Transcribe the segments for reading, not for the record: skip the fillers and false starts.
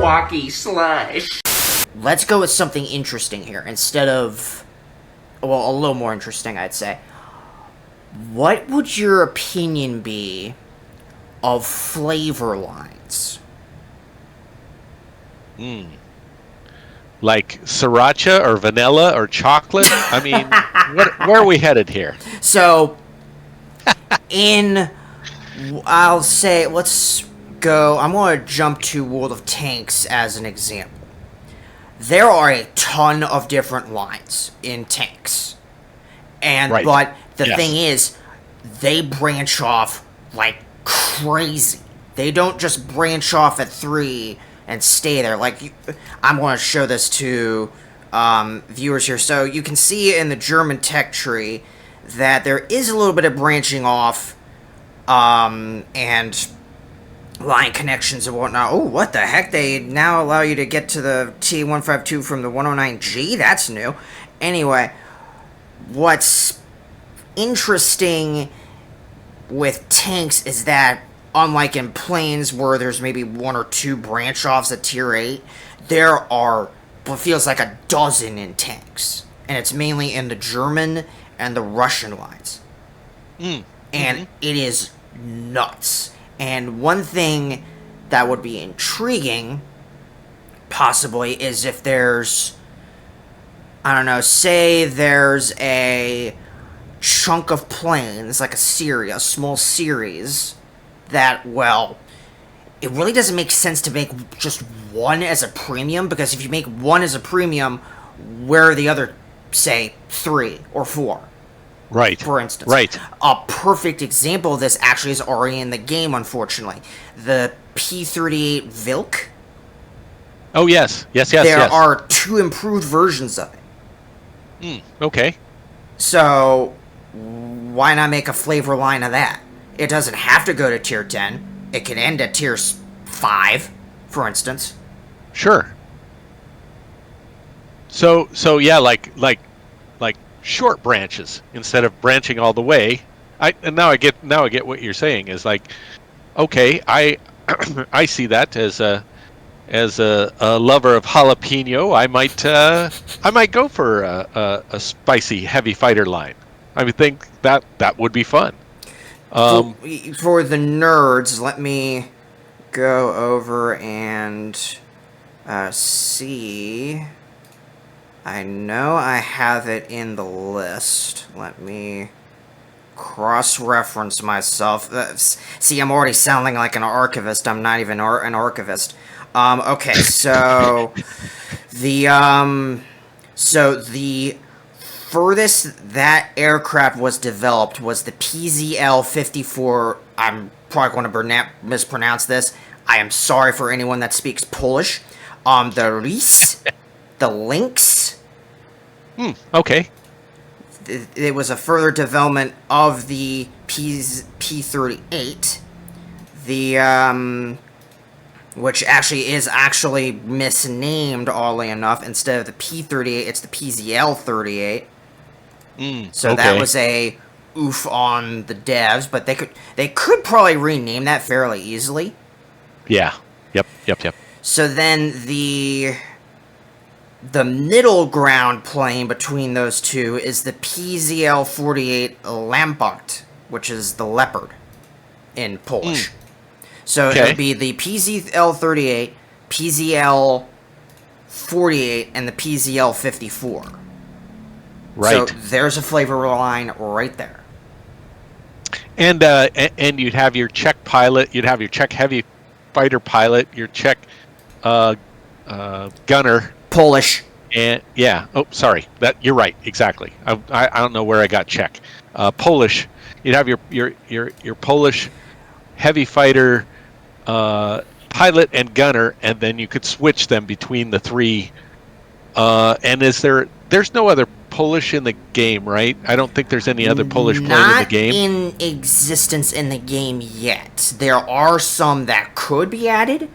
squawky slush. Let's go with something interesting here instead of, well, a little more interesting, I'd say. What would your opinion be of flavor lines? Like sriracha or vanilla or chocolate? I mean, where are we headed here? So, I'll say, let's go, I'm going to jump to World of Tanks as an example. There are a ton of different lines in tanks. But the thing is, they branch off like crazy. They don't just branch off at 3 and stay there. Like, I'm going to show this to viewers here. So you can see in the German tech tree that there is a little bit of branching off and line connections and whatnot. Oh, what the heck? They now allow you to get to the T152 from the 109G? That's new. Anyway, what's interesting with tanks is that, unlike in planes where there's maybe 1 or 2 branch offs at tier 8, there are what feels like a dozen in tanks. And it's mainly in the German and the Russian lines. And it is nuts. And one thing that would be intriguing, possibly, is if there's, I don't know, say there's a chunk of planes, like a small series, that, well, it really doesn't make sense to make just one as a premium, because if you make one as a premium, where are the other, say, 3 or 4? Right. For instance. Right. A perfect example of this actually is already in the game, unfortunately. The P-38 Vilk. Oh, yes. Yes. There are 2 improved versions of it. Okay. So, why not make a flavor line of that? It doesn't have to go to tier 10. It can end at tier 5, for instance. Sure. So yeah, like short branches instead of branching all the way. Now I get what you're saying is like, okay, I I see that as a lover of jalapeno. I might go for a spicy heavy fighter line. I would think that would be fun. For the nerds, let me go over and see. I know I have it in the list. Let me cross-reference myself. See, I'm already sounding like an archivist. I'm not even an archivist. Okay, so the furthest that aircraft was developed was the PZL-54. I'm probably going to mispronounce this. I am sorry for anyone that speaks Polish. The Ris, the Lynx. Okay. It was a further development of the P-38. The, which actually is misnamed, oddly enough. Instead of the P-38, it's the PZL-38. So okay. that was a oof on the devs, but they could probably rename that fairly easily. Yeah. Yep. So then the middle ground plane between those two is the PZL-48 Lampart, which is the leopard in Polish. So it would be the PZL-38, PZL-48, and the PZL-54. Right. So there's a flavor line right there. And you'd have your Czech pilot, you'd have your Czech heavy fighter pilot, your Czech gunner. Polish. And yeah. Oh, sorry. That you're right. Exactly. I don't know where I got Czech. Polish. You'd have your Polish heavy fighter pilot and gunner, and then you could switch them between the 3. And there's no other Polish in the game, right? I don't think there's any other Polish plane in the game. Not in existence in the game yet. There are some that could be added.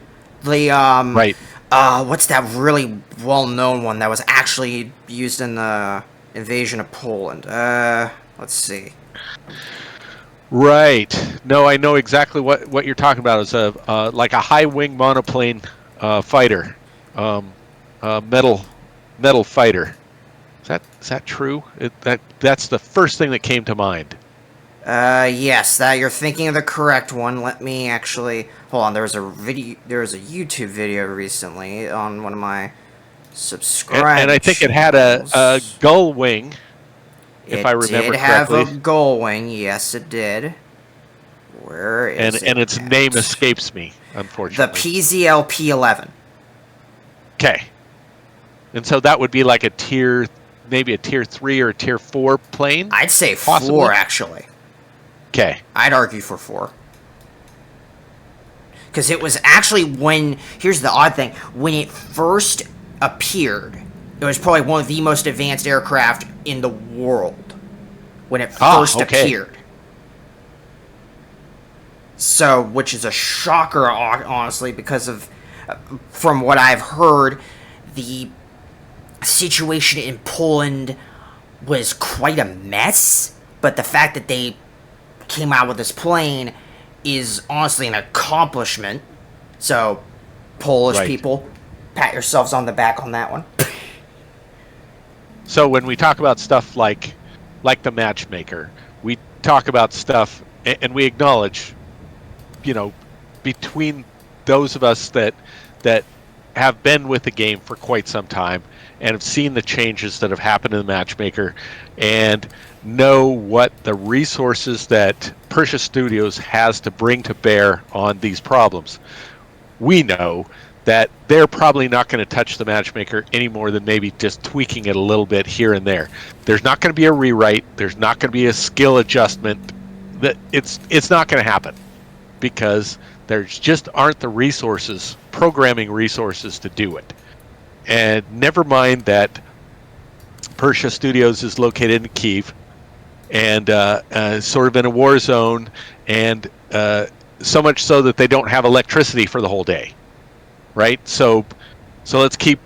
Right. What's that really well-known one that was actually used in the invasion of Poland? Let's see. Right. No, I know exactly what you're talking about. It's like a high-wing monoplane fighter, um, metal fighter. Is that true? That's the first thing that came to mind. Yes, that you're thinking of the correct one. Let me actually hold on. There was a YouTube video recently on one of my And I subscribed think it had a channels. gull wing, if I It did remember have a correctly. gull wing. Yes, it did. Where is And it its name at? escapes me, The unfortunately. PZL-P11. Okay. And so that would be like maybe a tier 3 or a tier 4 plane, I'd say possibly. 4, actually. Okay. I'd argue for 4. Because it was actually here's the odd thing, when it first appeared, it was probably one of the most advanced aircraft in the world. When it first Okay. appeared. So, which is a shocker, honestly, because from what I've heard, the situation in Poland was quite a mess. But the fact that they came out with this plane is honestly an accomplishment. So, Polish Right. people, pat yourselves on the back on that one. So when we talk about stuff like the matchmaker, we talk about stuff and we acknowledge, between those of us that have been with the game for quite some time and have seen the changes that have happened in the matchmaker and know what the resources that Persia Studios has to bring to bear on these problems, we know that they're probably not going to touch the matchmaker any more than maybe just tweaking it a little bit here and there. There's not going to be a rewrite. There's not going to be a skill adjustment. That it's not going to happen because there just aren't the resources, programming resources to do it. And never mind that Persia Studios is located in Kyiv and sort of in a war zone, and so much so that they don't have electricity for the whole day, right? So let's keep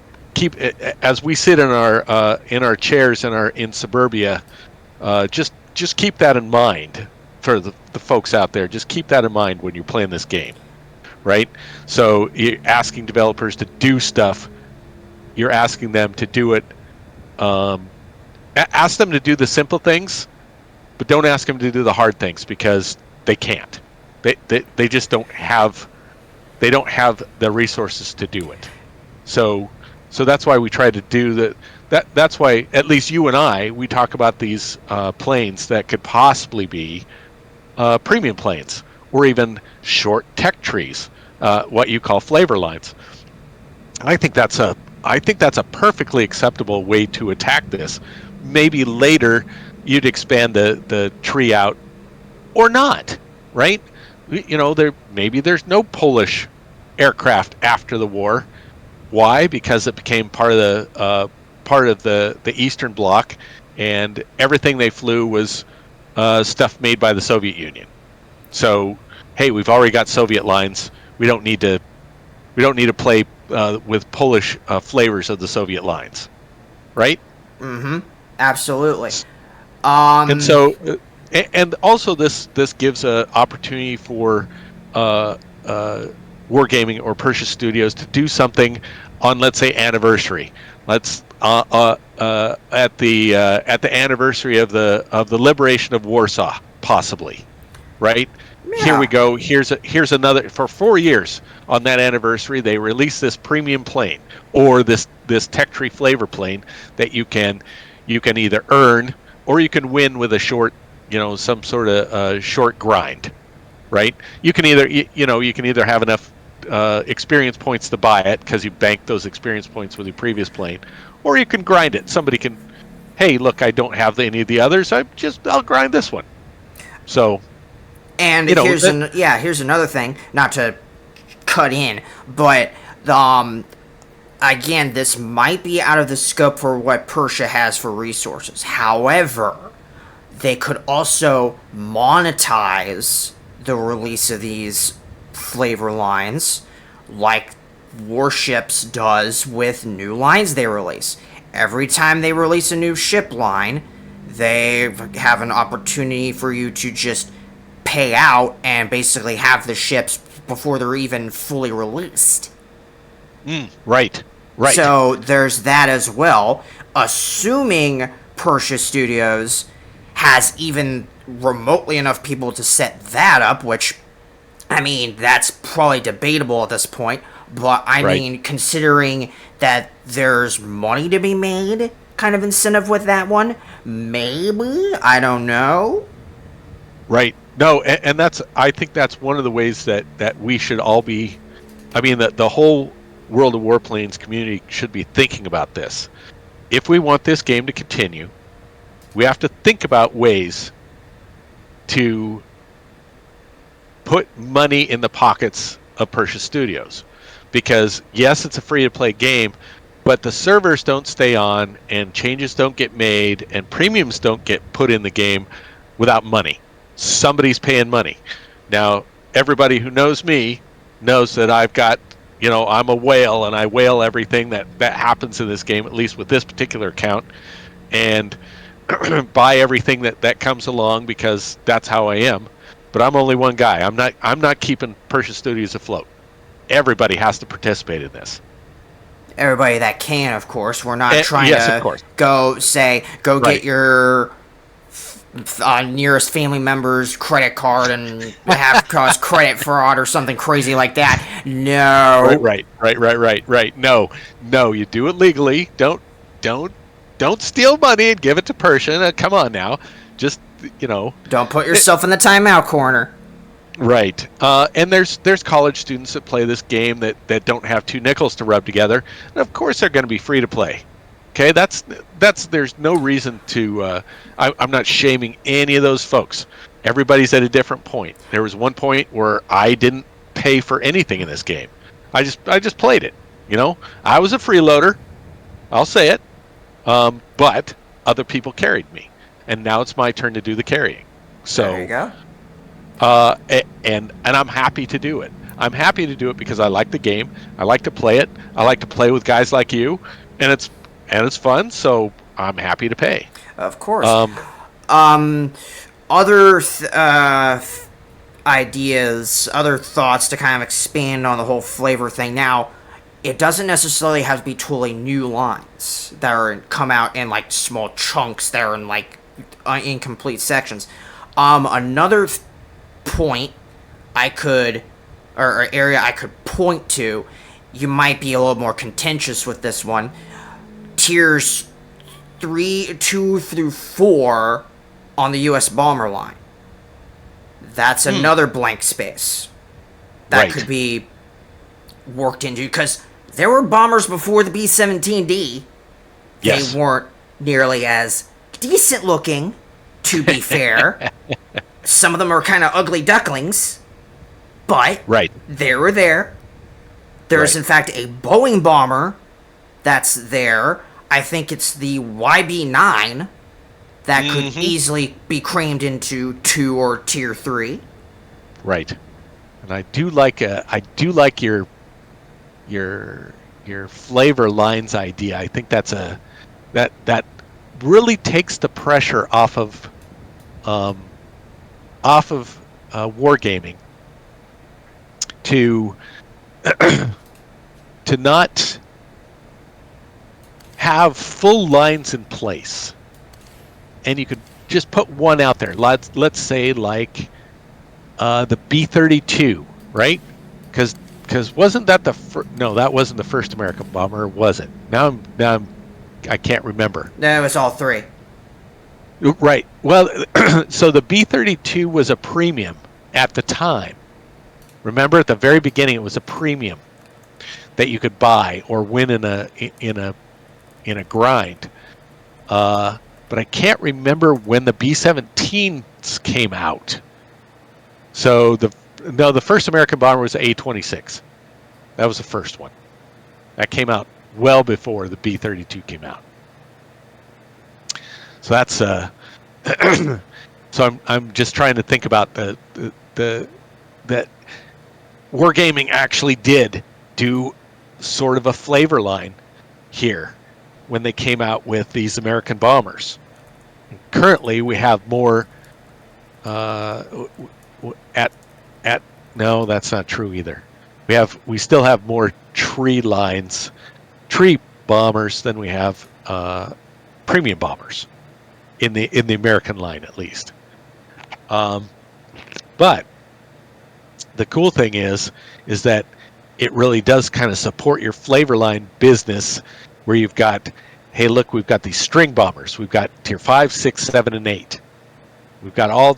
as we sit in our chairs in suburbia, just keep that in mind for the folks out there. Just keep that in mind when you're playing this game, right? So you're asking developers to do stuff. You're asking them to do it. Ask them to do the simple things, but don't ask them to do the hard things because they can't. They just don't have. They don't have the resources to do it. So that's why we try to do that's why at least you and I, we talk about these planes that could possibly be premium planes or even short tech trees, what you call flavor lines. I think that's a perfectly acceptable way to attack this. Maybe later you'd expand the tree out or not, right? Maybe there's no Polish aircraft after the war. Why? Because it became part of the Eastern Bloc, and everything they flew was stuff made by the Soviet Union. So, hey, we've already got Soviet lines. We don't need to play with Polish flavors of the Soviet lines, right? Mm-hmm. Absolutely. And so, and also this gives an opportunity for Wargaming or Persia Studios to do something on, let's say, anniversary. Let's at the anniversary of the liberation of Warsaw, possibly, right? Yeah. Here we go. Here's another. For 4 years on that anniversary, they release this premium plane or this tech tree flavor plane that you can either earn or you can win with a short, some sort of short grind, right? You can either have enough experience points to buy it because you banked those experience points with your previous plane, or you can grind it. Somebody can, hey, look, I don't have any of the others. I'll grind this one. So, and here's another thing. Not to cut in, but again, this might be out of the scope for what Persia has for resources. However, they could also monetize the release of these flavor lines like Warships does with new lines they release. Every time they release a new ship line, they have an opportunity for you to just pay out and basically have the ships before they're even fully released. Right. Right. So there's that as well. Assuming Persia Studios has even remotely enough people to set that up, which, I mean, that's probably debatable at this point. But I Right. mean, considering that there's money to be made, kind of incentive with that one, maybe? I don't know. Right. No, and I think that's one of the ways that we should all be. I mean, the whole World of Warplanes community should be thinking about this. If we want this game to continue, we have to think about ways to put money in the pockets of Persia Studios. Because, yes, it's a free-to-play game, but the servers don't stay on, and changes don't get made, and premiums don't get put in the game without money. Somebody's paying money. Now, everybody who knows me knows that I've got, I'm a whale, and I whale everything that happens in this game, at least with this particular account, and buy everything that comes along because that's how I am. But I'm only one guy. I'm not keeping Persia Studios afloat. Everybody has to participate in this. Everybody that can, of course. We're not trying yes, to of course. go Right. get your nearest family member's credit card and have cause credit fraud or something crazy like that. No. Right. No, you do it legally. Don't steal money and give it to Persia. Come on now. Just, Don't put yourself in the timeout corner. Right. And there's college students that play this game that don't have two nickels to rub together. And of course they're going to be free to play. Okay, that's there's no reason to I'm not shaming any of those folks. Everybody's at a different point. There was one point where I didn't pay for anything in this game. I just played it. I was a freeloader. I'll say it. But other people carried me. And now it's my turn to do the carrying. So There you go. And I'm happy to do it. I'm happy to do it because I like the game. I like to play it. I like to play with guys like you, and it's fun. So I'm happy to pay. Of course. Other ideas, other thoughts to kind of expand on the whole flavor thing. Now, it doesn't necessarily have to be totally new lines that are come out in like small chunks that are in like incomplete sections. Another point I could, or area I could point to, you might be a little more contentious with this one. Tiers 2 through 4 on the U.S. bomber line. That's another blank space that Right. could be worked into, because there were bombers before the B-17D. Yes. They weren't nearly as decent looking, to be fair. Some of them are kind of ugly ducklings, but Right. they were there. There's, Right. in fact, a Boeing bomber that's there. I think it's the YB-9 that could easily be crammed into 2 or Tier 3. Right. And I do like your flavor lines idea. I think that's that really takes the pressure off of wargaming to to not have full lines in place, and you could just put one out there. Let's say like the B-32, right? Because wasn't that no, that wasn't the first American bomber, was it? Now I can't remember. No, it was all 3. Right. Well, so the B-32 was a premium at the time. Remember, at the very beginning, it was a premium that you could buy or win in a grind. But I can't remember when the B-17s came out. So the first American bomber was the A-26. That was the first one. That came out well before the B-32 came out. So that's so I'm just trying to think about that Wargaming actually did do sort of a flavor line here when they came out with these American bombers. And currently, we have more no, that's not true either. We still have more tree bombers than we have premium bombers in the American line, at least. But the cool thing is that it really does kind of support your flavor line business, where you've got, hey, look, we've got these string bombers. We've got tier 5, 6, 7, and 8. We've got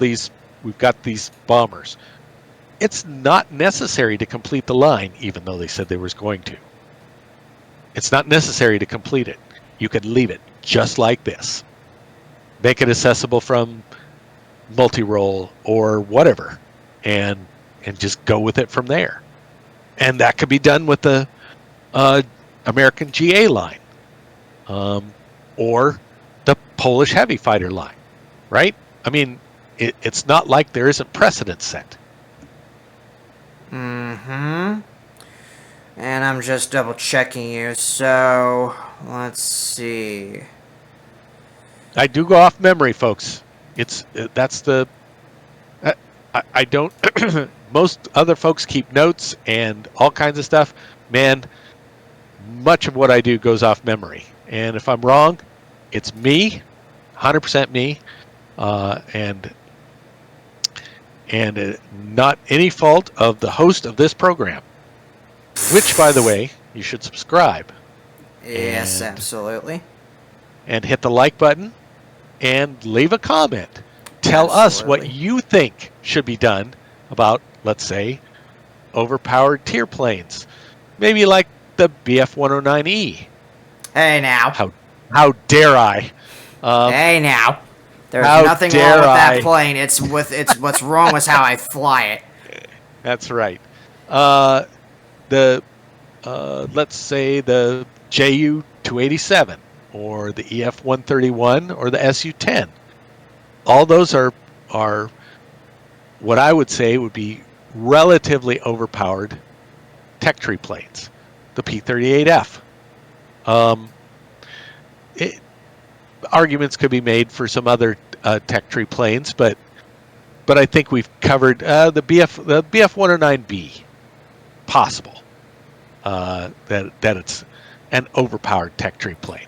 these bombers. It's not necessary to complete the line, even though they said they was going to. It's not necessary to complete it. You could leave it just like this. Make it accessible from multi-roll or whatever, and just go with it from there. And that could be done with the American GA line, or the Polish heavy fighter line, right? I mean, it's not like there isn't precedent set. Mm-hmm. And I'm just double checking you, so let's see. I do go off memory, folks. That's the... I don't... Most other folks keep notes and all kinds of stuff. Man, much of what I do goes off memory. And if I'm wrong, it's me, 100% me, and not any fault of the host of this program, which, by the way, you should subscribe. Yes, absolutely. And hit the like button and leave a comment. Tell us what you think should be done about, let's say, overpowered tier planes. Maybe like the BF-109E. Hey, now. How dare I? Hey, now. There's nothing wrong with that plane. It's what's wrong with how I fly it. That's right. Let's say the JU-287 or the EF-131 or the SU-10. All those are what I would say would be relatively overpowered tech tree planes. The P-38F. Arguments could be made for some other tech tree planes, but I think we've covered the BF-109B. Possible that it's an overpowered tech tree plane.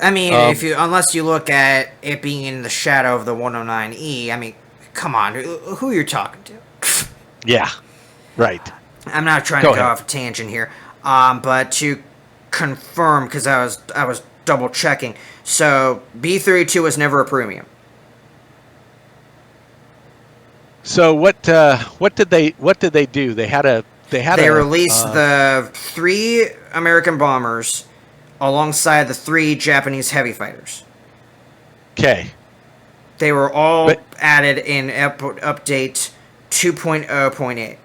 I mean, unless you look at it being in the shadow of the 109E, I mean, come on, who you're talking to? Yeah, right. I'm not trying to go off a tangent here, but to confirm, because I was double checking. So B-32 was never a premium. So what did they do? They released the 3 American bombers alongside the 3 Japanese heavy fighters. Okay. They were all added in update 2.0.8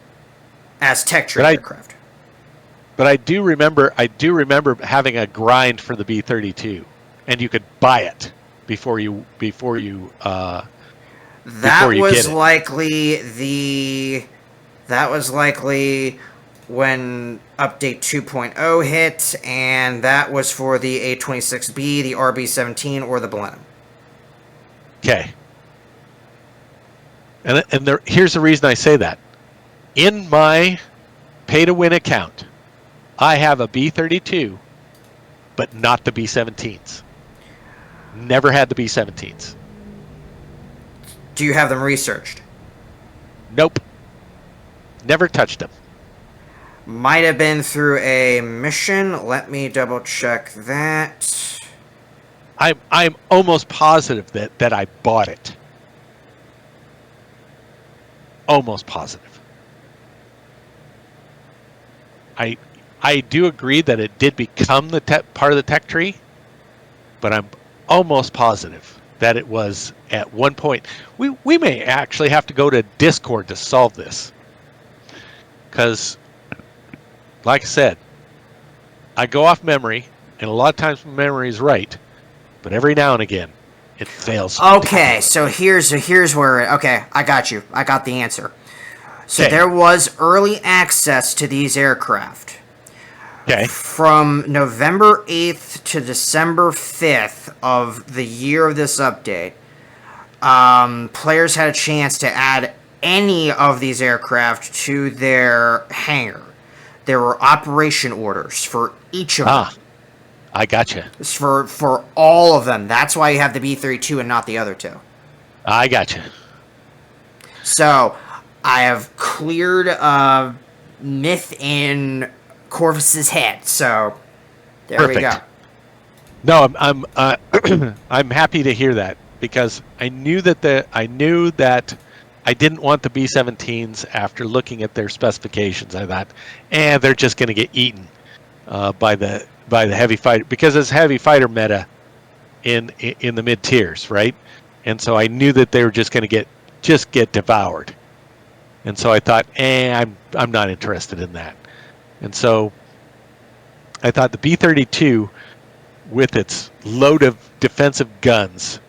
as tech tree aircraft. But I do remember having a grind for the B-32, and you could buy it before you that was likely when update 2.0 hit, and that was for the A-26B, the RB-17, or the Blenheim. Okay. And here's the reason I say that. In my pay-to-win account, I have a B-32, but not the B-17s. Never had the B-17s. Do you have them researched? Nope. Never touched them. Might have been through a mission. Let me double check that. I'm almost positive that I bought it. Almost positive. I do agree that it did become the part of the tech tree, but I'm almost positive that it was at one point. We may actually have to go to Discord to solve this, because, like I said, I go off memory, and a lot of times my memory is right, but every now and again it fails. Okay, so here's where. Okay, I got you. I got the answer. So there was early access to these aircraft. Okay. From November 8th to December 5th of the year of this update, players had a chance to add any of these aircraft to their hangar. there were operation orders for each of them. I gotcha. For all of them. That's why you have the B-32 and not the other two. I gotcha. So, I have cleared myth in Corvus's head. So, there Perfect. we go. No, I'm happy to hear that, because I knew that I didn't want the B-17s after looking at their specifications. I thought, they're just going to get eaten by the heavy fighter, because it's heavy fighter meta in the mid tiers, right? And so I knew that they were just going to get devoured. And so I thought, I'm not interested in that. And so I thought the B-32, with its load of defensive guns,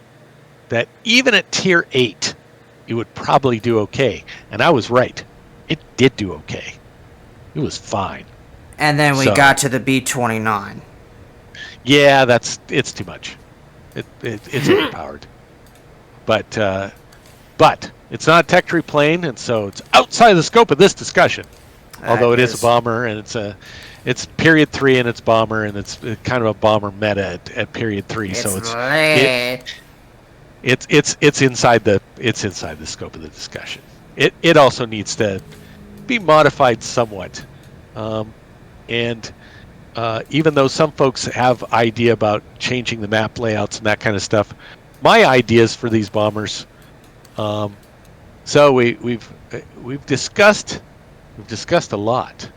that even at tier 8, it would probably do okay. And I was right. It did do okay. It was fine. And then we got to the B-29. Yeah, it's too much. It's overpowered. But it's not a tech tree plane, and so it's outside the scope of this discussion. Although it is a bomber, and it's period 3 and it's bomber, and it's kind of a bomber meta at period 3. So it's inside the scope of the discussion. It also needs to be modified somewhat, and even though some folks have idea about changing the map layouts and that kind of stuff, my ideas for these bombers. So we've discussed a lot.